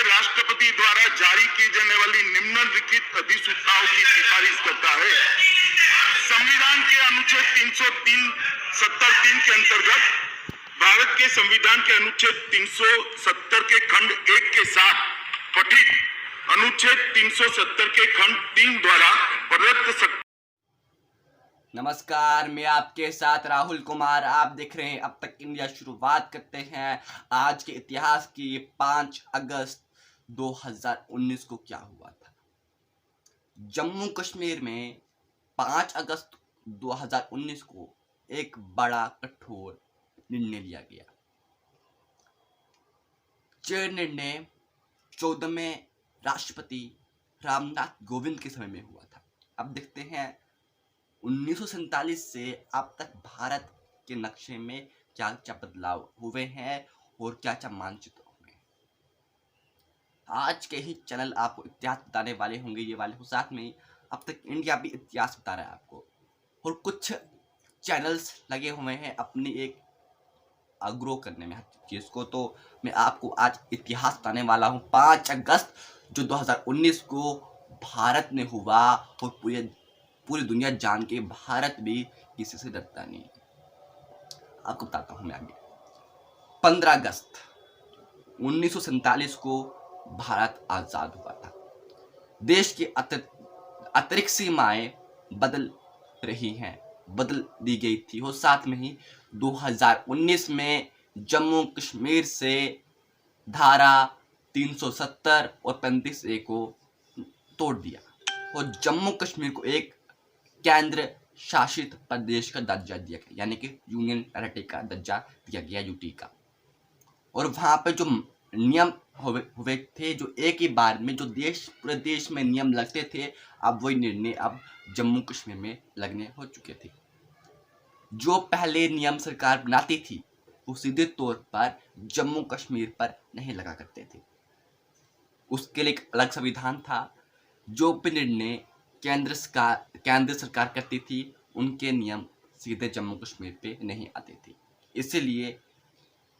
राष्ट्रपति द्वारा जारी की जाने वाली निम्नलिखित अधिसूचनाओं की सिफारिश करता है। संविधान के अनुच्छेद 303 के अंतर्गत भारत के संविधान के अनुच्छेद 370 के खंड 1 के साथ पठित अनुच्छेद 370 के खंड 3 द्वारा प्रदत्त। नमस्कार, मैं आपके साथ राहुल कुमार। आप देख रहे हैं अब तक इंडिया। शुरुआत करते हैं आज के इतिहास की। 5 अगस्त 2019 को क्या हुआ था? जम्मू कश्मीर में 5 अगस्त 2019 को एक बड़ा कठोर निर्णय लिया गया। यह निर्णय 14वें राष्ट्रपति रामनाथ कोविंद के समय में हुआ था। अब देखते हैं 1947 से अब तक भारत के नक्शे में क्या क्या बदलाव हुए हैं और क्या क्या मानचित्र हुए हैं। आज के ही चैनल आपको इतिहास बताने वाले होंगे, ये वाले साथ में अब तक इंडिया भी इतिहास बता रहा है आपको। और कुछ चैनल्स लगे हुए हैं अपनी एक ग्रो करने में हर चीज़ को, तो मैं आपको आज इतिहास बताने वाला हूँ। 5 अगस्त जो 2019 को भारत में हुआ और पूरी दुनिया जान के भारत भी किसी से डरता नहीं। आपको बताता हूं मैं आगे। 15 अगस्त 1947 को भारत आजाद हुआ था। देश की अतिरिक्त सीमाएं बदल रही हैं, बदल दी गई थी। और साथ में ही 2019 में जम्मू कश्मीर से धारा 370 और 35A को तोड़ दिया और जम्मू कश्मीर को एक केंद्र शासित प्रदेश का दर्जा दिया गया, यानी कि यूनियन टेरिटरी का दर्जा दिया गया, यूटी का। और वहां पे जो नियम हुए थे, जो एक ही बार में जो पूरे देश में नियम लगते थे, अब वही निर्णय अब जम्मू कश्मीर में लगने हो चुके थे। जो पहले नियम सरकार बनाती थी वो सीधे तौर पर जम्मू कश्मीर पर नहीं लगा करते थे। उसके लिए एक अलग संविधान था। जो भी निर्णय केंद्र सरकार करती थी, उनके नियम सीधे जम्मू कश्मीर पे नहीं आते थे। इसीलिए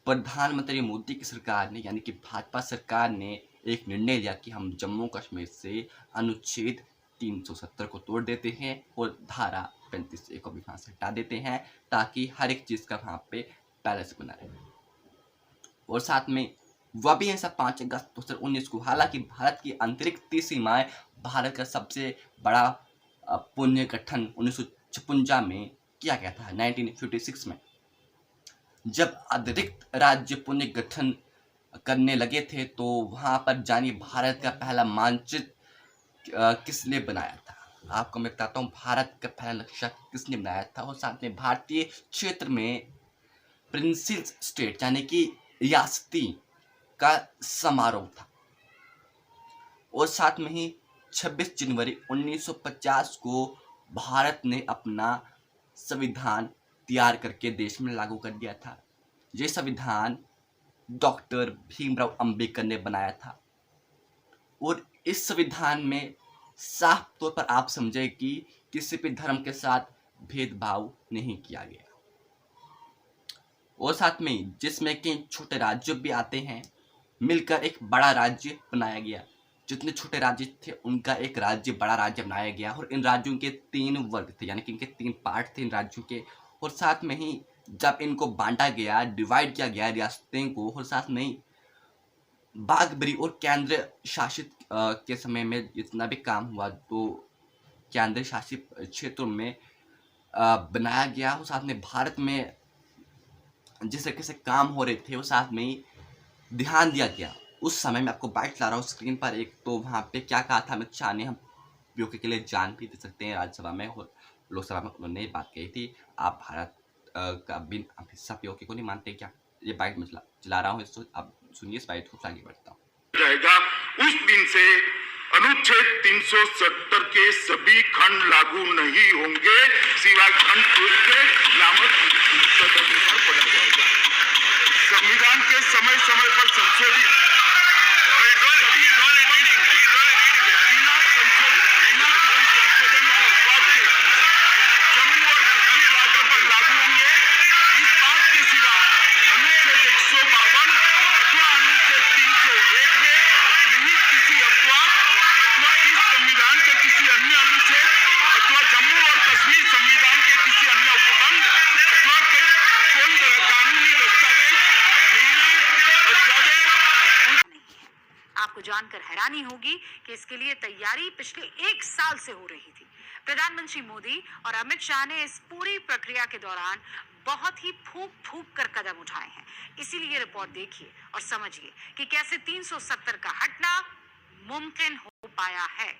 प्रधानमंत्री मोदी की सरकार ने, यानी कि भाजपा सरकार ने एक निर्णय लिया कि हम जम्मू कश्मीर से अनुच्छेद 370 को तोड़ देते हैं और धारा 35A को भी वहां से हटा देते हैं, ताकि हर एक चीज का वहां पे बैलेंस बना रहे। और साथ में वह भी ऐसा 5 अगस्त 2019 को, हालांकि भारत की अंतरिक्ष सीमाएं भारत का सबसे बड़ा पुण्य गठन 1956 में किया गया था, 1956 में, जब अतिरिक्त राज्य पुण्य गठन करने लगे थे। तो वहां पर जानिए भारत का पहला मानचित्र किसने बनाया था। आपको मैं बताता हूँ भारत का पहला नक्शा किसने बनाया था। और साथ में भारतीय क्षेत्र में प्रिंसिल स्टेट, यानी कि रियासती का समारोह था। और साथ में ही 26 जनवरी 1950 को भारत ने अपना संविधान तैयार करके देश में लागू कर दिया था। ये संविधान डॉक्टर भीमराव अंबेडकर ने बनाया था। और इस संविधान में साफ तौर पर आप समझे कि किसी भी धर्म के साथ भेदभाव नहीं किया गया। और साथ में जिसमें कि छोटे राज्य भी आते हैं, मिलकर एक बड़ा राज्य बनाया गया। जितने छोटे राज्य थे उनका एक राज्य, बड़ा राज्य बनाया गया। और इन राज्यों के 3 वर्ग थे, यानी कि इनके 3 पार्ट थे इन राज्यों के। और साथ में ही जब इनको बांटा गया, डिवाइड किया गया रियासतें को, और साथ में ही बागबरी और केंद्र शासित के समय में जितना भी काम हुआ तो केंद्र शासित क्षेत्रों में बनाया गया। और साथ में भारत में जिस तरीके से काम हो रहे थे वो साथ में ही ध्यान दिया गया। उस समय में आपको बाइट ला रहा हूँ स्क्रीन पर एक, तो वहाँ पे क्या कहा था अमित शाह ने, हम पीओके के लिए जान भी दे सकते हैं। राज्यसभा में और लोकसभा में उन्होंने बात कही थी, आप भारत का बिन हिस्सा पीओके को नहीं मानते क्या? ये बाइट मैं चला रहा हूँ, इसको आप सुनिए, इस बाइट को आगे बढ़ता हूँ। उस दिन से अनुच्छेद 370 के सभी खंड लागू नहीं होंगे, सिवाय खंड 1 के नामक पढ़ा जाएगा। संविधान के समय समय पर संशोधित जम्मू और कश्मीर राज्य पर लागू होंगे। इस बात के सिवा अनुच्छेद 152 अथवा अनुच्छेद 301 में आपको जानकर हैरानी होगी कि इसके लिए तैयारी पिछले 1 साल से हो रही थी। प्रधानमंत्री मोदी और अमित शाह ने इस पूरी प्रक्रिया के दौरान बहुत ही फूंक कर कदम उठाए हैं। इसीलिए रिपोर्ट देखिए और समझिए कि कैसे 370 का हटना मुमकिन हो पाया है।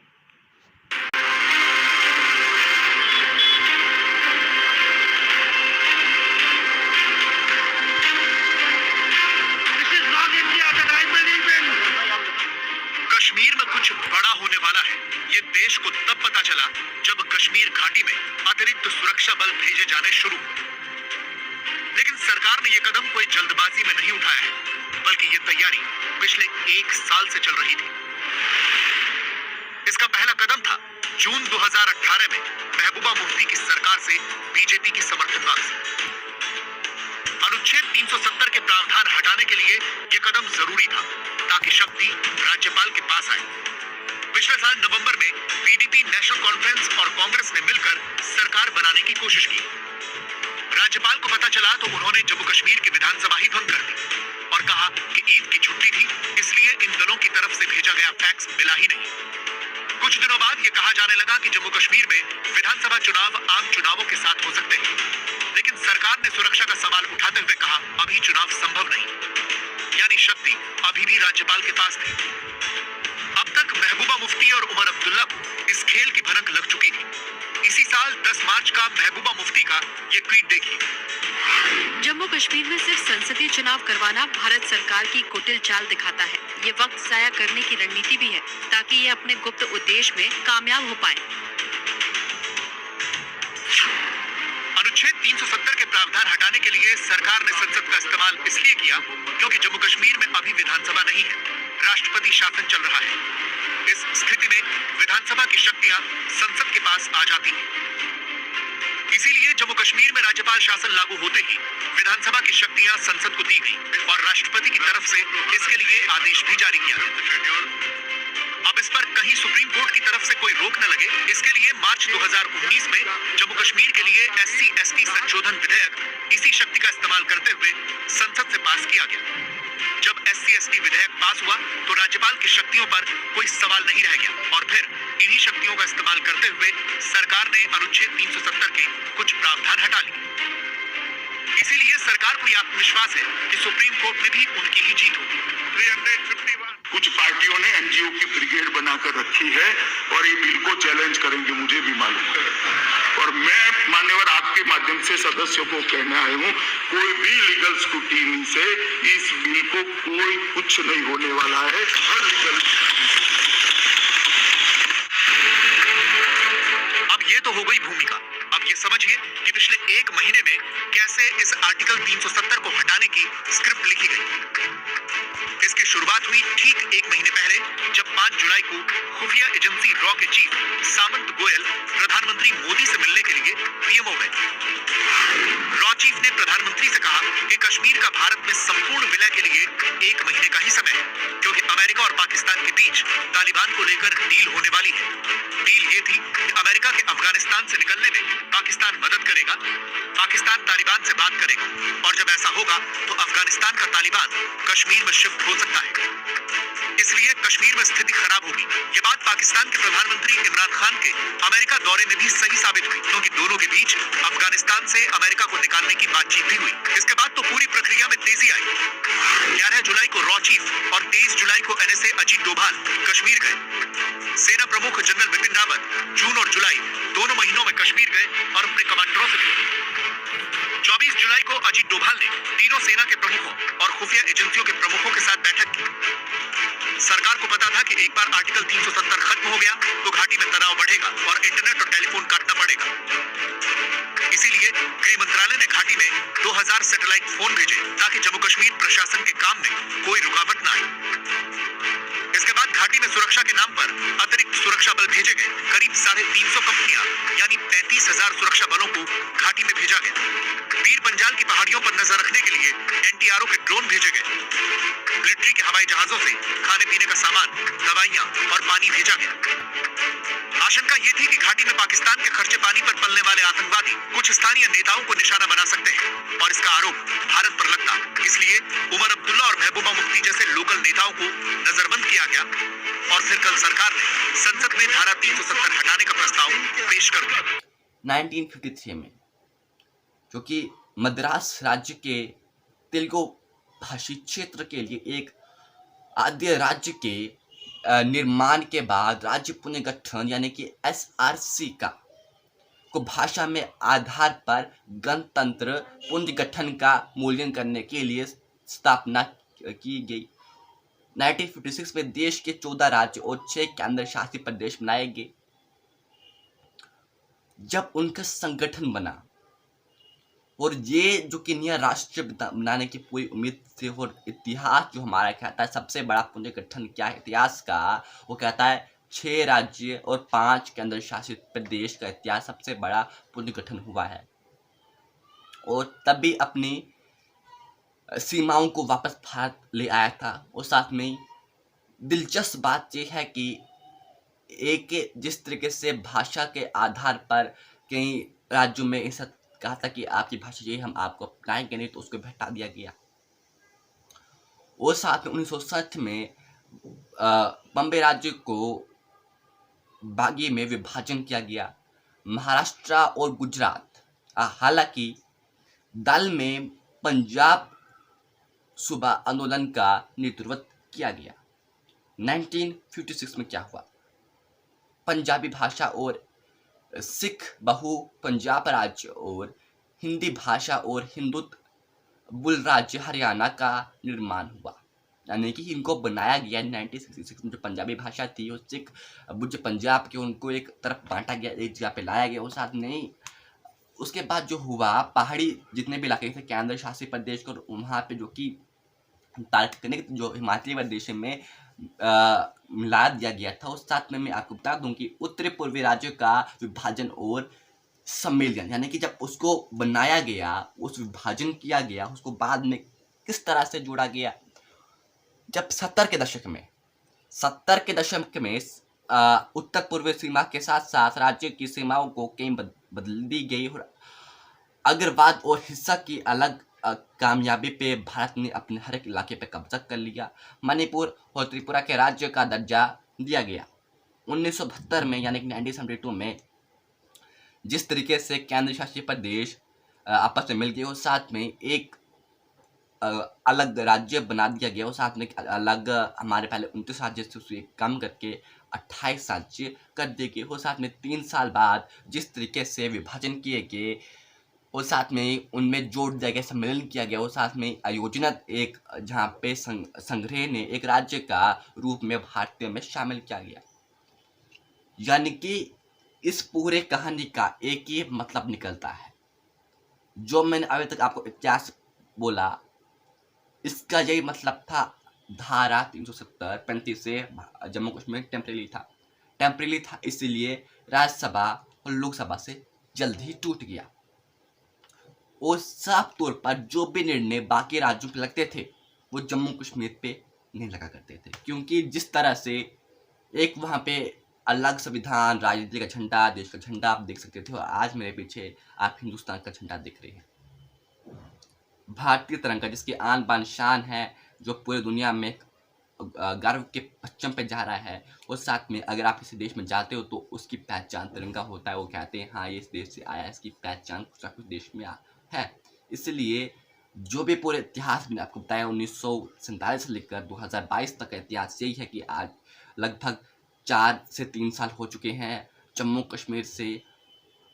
कश्मीर में कुछ बड़ा होने वाला है, ये देश को तब पता चला जब कश्मीर घाटी में अतिरिक्त सुरक्षा बल भेजे जाने शुरू हुए। लेकिन सरकार ने ये कदम कोई जल्दबाजी में नहीं उठाया है, बल्कि ये तैयारी पिछले 1 साल से चल रही थी। इसका पहला कदम था जून 2018 में महबूबा मुफ्ती की सरकार से बीजेपी की समर्थन मांग से। अनुच्छेद 370 के प्रावधान हटाने के लिए यह कदम जरूरी था ताकि शक्ति राज्यपाल के पास आए। पिछले साल नवंबर में पीडीपी, नेशनल कॉन्फ्रेंस और कांग्रेस ने मिलकर सरकार बनाने की कोशिश की। राज्यपाल को पता चला तो उन्होंने जम्मू कश्मीर की विधानसभा ही भंग कर दी और कहा कि ईद की छुट्टी थी, इसलिए इन दलों की तरफ से भेजा गया फैक्स मिला ही नहीं। कुछ दिनों बाद यह कहा जाने लगा कि जम्मू कश्मीर में विधानसभा चुनाव आम चुनावों के साथ हो सकते हैं, लेकिन सरकार ने सुरक्षा का सवाल उठाते हुए कहा अभी चुनाव संभव नहीं, यानी शक्ति अभी भी राज्यपाल के पास थी। अब तक महबूबा मुफ्ती और उमर अब्दुल्ला को इस खेल की भनक लग चुकी थी। इसी साल 10 मार्च का महबूबा मुफ्ती का ये ट्वीट देखिए। जम्मू कश्मीर में सिर्फ संसदीय चुनाव करवाना भारत सरकार की कुटिल चाल दिखाता है। ये वक्त जाया करने की रणनीति भी है ताकि ये अपने गुप्त उद्देश्य में कामयाब हो पाए। अनुच्छेद 370 के प्रावधान हटाने के लिए सरकार ने संसद का इस्तेमाल इसलिए किया क्योंकि जम्मू कश्मीर में अभी विधानसभा नहीं है, राष्ट्रपति शासन चल रहा है। इस स्थिति में विधानसभा की शक्तियां संसद के पास आ जाती हैं। इसीलिए जम्मू कश्मीर में राज्यपाल शासन लागू होते ही विधानसभा की शक्तियां संसद को दी गई और राष्ट्रपति की तरफ से इसके लिए आदेश भी जारी किया गया। अब इस पर कहीं सुप्रीम कोर्ट की तरफ से कोई रोक न लगे, इसके लिए मार्च 2019 में जम्मू कश्मीर के लिए SC/ST संशोधन विधेयक इसी शक्ति का इस्तेमाल करते हुए संसद से पास किया गया। जब SC/ST विधेयक पास हुआ तो राज्यपाल की शक्तियों पर कोई सवाल नहीं रह गया और फिर इन्हीं शक्तियों का इस्तेमाल करते हुए सरकार ने अनुच्छेद 370 के कुछ प्रावधान हटा लिए। इसीलिए सरकार को यह आत्मविश्वास है कि सुप्रीम कोर्ट में भी उनकी ही जीत होगी। 351 कुछ पार्टियों ने एनजीओ की ब्रिगेड बनाकर रखी है और ये बिल को चैलेंज करेंगे, मुझे भी मालूम है। और मैं मान्यवर आपके माध्यम से सदस्यों को कहने आया हूँ, कोई भी लीगल स्क्रूटिनी से इस बिल को कोई कुछ नहीं होने वाला है। हर लीगल अब ये तो हो गई भूमिका। अब ये समझिए कि पिछले 1 महीने में कैसे इस आर्टिकल 370 को हटाने की स्क्रिप्ट लिखी गई। इसकी शुरुआत हुई ठीक 1 महीने पहले जब 5 जुलाई को खुफिया एजेंसी रॉ के चीफ सामंत गोयल प्रधानमंत्री मोदी से मिलने के लिए पीएमओ गए। रॉ चीफ ने प्रधानमंत्री से कहा कि कश्मीर का भारत में संपूर्ण विलय के लिए 1 महीने का ही समय है, क्योंकि अमेरिका और पाकिस्तान के बीच तालिबान को लेकर डील होने वाली है। डील ये थी कि अमेरिका के अफगानिस्तान से निकलने में पाकिस्तान मदद करेगा, पाकिस्तान तालिबान से बात करेगा और जब ऐसा होगा तो अफगानिस्तान का तालिबान कश्मीर में शिफ्ट हो सकता है। इसलिए कश्मीर में स्थिति खराब होगी। ये बात पाकिस्तान के प्रधानमंत्री इमरान खान के अमेरिका दौरे में भी सही साबित हुई, क्योंकि दोनों के बीच अफगानिस्तान से अमेरिका को निकालने की बातचीत भी हुई। इसके बाद तो पूरी प्रक्रिया में तेजी आई। 11 जुलाई को रॉ चीफ और 23 जुलाई को NSA अजीत डोभाल कश्मीर गए। सेना प्रमुख जनरल बिपिन रावत जून और जुलाई दोनों महीनों में कश्मीर गए और अपने कमांडरों से मिले। 24 जुलाई को अजीत डोभाल ने तीनों सेना के प्रमुखों और खुफिया एजेंसियों के प्रमुखों के साथ बैठक की। सरकार को पता था कि एक बार आर्टिकल 370 खत्म हो गया तो घाटी में तनाव बढ़ेगा और इंटरनेट और टेलीफोन काटना पड़ेगा। इसीलिए गृह मंत्रालय ने घाटी में 2000 सैटेलाइट फोन भेजे ताकि जम्मू कश्मीर प्रशासन के काम में कोई रुकावट न आए। इसके बाद घाटी में सुरक्षा के नाम पर अतिरिक्त सुरक्षा बल भेजे गए। करीब 350 कंपनियां यानी 35,000 सुरक्षा बलों को घाटी में भेजा गया। पीर पंजाल की पहाड़ियों पर नजर रखने के लिए NTRO के ड्रोन भेजे गए। मिलिट्री के हवाई जहाजों से खाने पीने का सामान, दवाइयां और पानी भेजा गया। आशंका ये थी कि घाटी में पाकिस्तान के खर्चे पानी पर पलने वाले आतंकवादी कुछ स्थानीय नेताओं को निशाना बना सकते हैं और इसका आरोप भारत पर लगता। इसलिए उमर अब्दुल्ला और महबूबा मुफ्ती जैसे लोकल नेताओं को नजरबंद किया गया और फिर कल सरकार ने संसद में धारा 370 हटाने का प्रस्ताव पेश कर दिया। 1953 में, जो कि मद्रास राज्य के तेलुगु भाषी क्षेत्र के लिए एक आद्य राज्य के निर्माण के बाद राज्य पुनर्गठन यानी कि SRC को भाषा में आधार पर गणतंत्र पुनर्गठन का मूल्यांकन करने के लिए स्थापना की गई। 1956 में देश के 14 राज्य और 6 केंद्र शासित प्रदेश बनाए गए। जब उनका संगठन बना और ये जो कि नया राष्ट्र बनाने की पूरी उम्मीद से, और इतिहास जो हमारा कहता है सबसे बड़ा पुनर्गठन क्या है इतिहास का, वो कहता है 6 राज्य और 5 केंद्र शासित प्रदेश का इतिहास सबसे बड़ा पुनर्गठन हुआ है। और तभी अपनी सीमाओं को वापस भारत ले आया था। और साथ में दिलचस्प बात यह है कि एक जिस तरीके से भाषा के आधार पर कई राज्यों में ऐसा कहा था कि आपकी भाषा ये हम आपको अपनाएंगे नहीं, तो उसको हटा दिया गया। और साथ में 1960 में बॉम्बे राज्य को बागी में विभाजन किया गया। महाराष्ट्र और गुजरात, हालांकि दल में पंजाब सूबा आंदोलन का नेतृत्व किया गया। 1956 में क्या हुआ, पंजाबी भाषा और सिख बहु पंजाब राज्य और हिंदी भाषा और हिंदुत्व बुल राज्य हरियाणा का निर्माण हुआ। यानी कि इनको बनाया गया 1966 में। जो पंजाबी भाषा थी और सिख बुज पंजाब के, उनको एक तरफ बांटा गया, एक जगह पे लाया गया। और साथ में उसके बाद जो हुआ, पहाड़ी जितने भी इलाके थे केंद्र शासित प्रदेश को, वहाँ पे जो कि तार्किक जो हिमाचली प्रदेश में मिला दिया गया था। उस साथ में मैं आपको बता दूं कि उत्तरी पूर्वी राज्यों का विभाजन और सम्मेलन, यानी कि जब उसको बनाया गया, उस विभाजन किया गया, उसको बाद में किस तरह से जोड़ा गया। जब 70 के दशक में उत्तर पूर्वी सीमा के साथ साथ राज्य की सीमाओं को कहीं बदल दी गई और अग्रवाद और हिस्सा की अलग कामयाबी पे भारत ने अपने हर एक इलाके पे कब्जा कर लिया। मणिपुर और त्रिपुरा के राज्य का दर्जा दिया गया। 1972 में यानी कि 1972 में जिस तरीके से केंद्र शासित प्रदेश आपस में मिल गए और साथ में एक अलग राज्य बना दिया गया और साथ में अलग हमारे पहले 29 राज्य से उसे कम करके 28 राज्य कर दिए गए। और साथ में 3 साल बाद जिस तरीके से विभाजन किए गए और साथ में उनमें जोड़ दिया गया, सम्मेलन किया गया और साथ में आयोजनत एक जहाँ पे संग्रह ने एक राज्य का रूप में भारतीय में शामिल किया गया। यानी कि इस पूरे कहानी का एक ही मतलब निकलता है। जो मैंने अभी तक आपको इतिहास बोला, इसका यही मतलब था। धारा 370 से जम्मू कश्मीर टेम्परेरी था, इसलिए राज्यसभा और लोकसभा से जल्द ही टूट गया। और साफ तौर पर जो भी निर्णय बाकी राज्यों पे लगते थे वो जम्मू कश्मीर पे नहीं लगा करते थे, क्योंकि जिस तरह से एक वहाँ पे अलग संविधान, राजनीति का झंडा, देश का झंडा आप देख सकते थे और आज मेरे पीछे आप हिंदुस्तान का झंडा देख रहे हैं। भारतीय तिरंगा जिसकी आन बान शान है, जो पूरी दुनिया में गर्व के परचम पे जा रहा है। और साथ में अगर आप किसी देश में जाते हो तो उसकी पहचान तिरंगा होता है। वो कहते हैं हाँ ये इस देश से आया है, इसकी पहचान कुछ ना कुछ देश में है। इसलिए जो भी पूरे इतिहास में आपको बताया 1947 से लेकर 2022 तक का इतिहास यही है कि आज लगभग 4 से 3 साल हो चुके हैं जम्मू कश्मीर से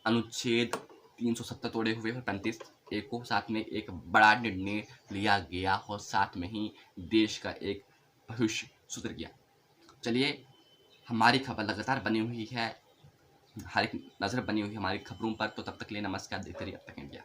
अनुच्छेद 370 तोड़े हुए और 35A को साथ में एक बड़ा निर्णय लिया गया और साथ में ही देश का एक भविष्य सुधर गया। चलिए, हमारी खबर लगातार बनी हुई है, हर एक नज़र बनी हुई है हमारी खबरों पर। तो तब तक के लिए नमस्कार, देखते रहिए अब तक इंडिया।